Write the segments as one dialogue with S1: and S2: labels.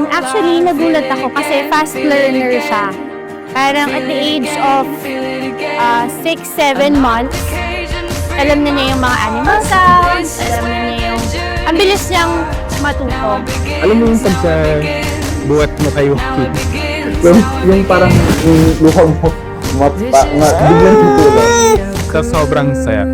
S1: akin, actually, nagulat ako kasi fast learner siya. Parang at the age of 6-7 months, alam na niya yung mga animal sounds, alam na niya yung... Ang bilis niyang matuto.
S2: Alam mo yung pag sa buhat mo kayo, yung parang yung luha mo, biglang tutulog. Sa sobrang saya.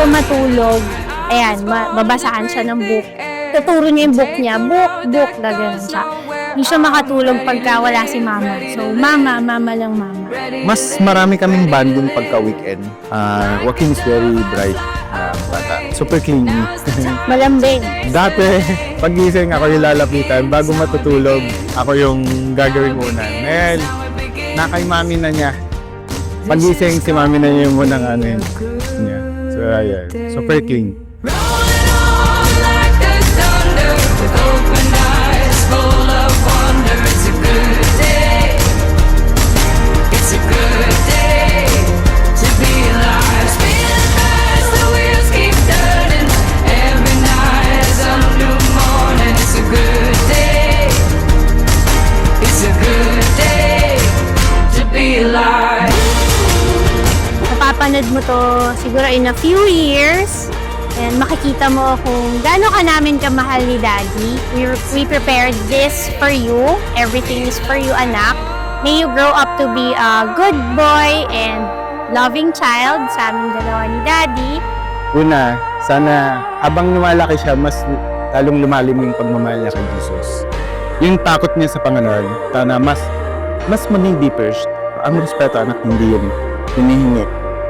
S1: Matulog, ayan, babasaan siya ng book. Tuturo niya yung book niya, book, gagawin siya. Hindi siya makatulog pagka wala si mama. So, mama lang mama.
S2: Mas marami kaming banding pagka-weekend. Joaquin is very bright bata. Super clingy.
S1: Malambing.
S2: Dati, pag-gising ako yung lalapitan. Bago matutulog, ako yung gagawin muna. Mel, nakay mami na niya. Pag-gising, si mami na niya yung munang ano yun. So, ayan. Super clean.
S1: Mapapanood mo to siguro in a few years and makikita mo kung gaano ka namin kamahal ni Daddy. We prepared this for you. Everything is for you, anak. May you grow up to be a good boy and loving child sa aming dalawa ni Daddy.
S2: Una, sana habang lumalaki siya, mas lalong lumalim yung pagmamahal niya kay Jesus. Yung takot niya sa Panginoon, sana mas maging deeper. Ang respeto, anak, hindi yun hinihingi.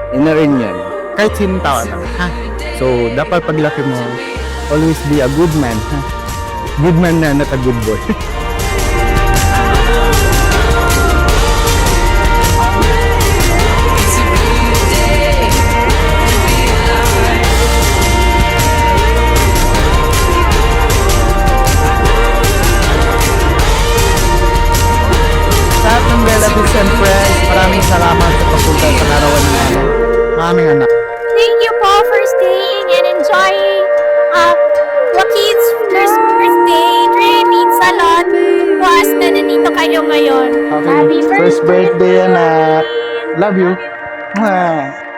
S2: Yun na rin yan. Kahit sinong tao lang. So, dapat paglaki mo, always be a good man. Good man na, not a good boy. Sa lahat ng relatives and friends, maraming salamat sa pagpunta sa larawan namin. Maraming anak.
S1: Thank you po for staying and enjoying Joaquin's first birthday. It really means a lot to us na nandito kayo ngayon.
S2: Happy first birthday, anak. Love you. Mwah.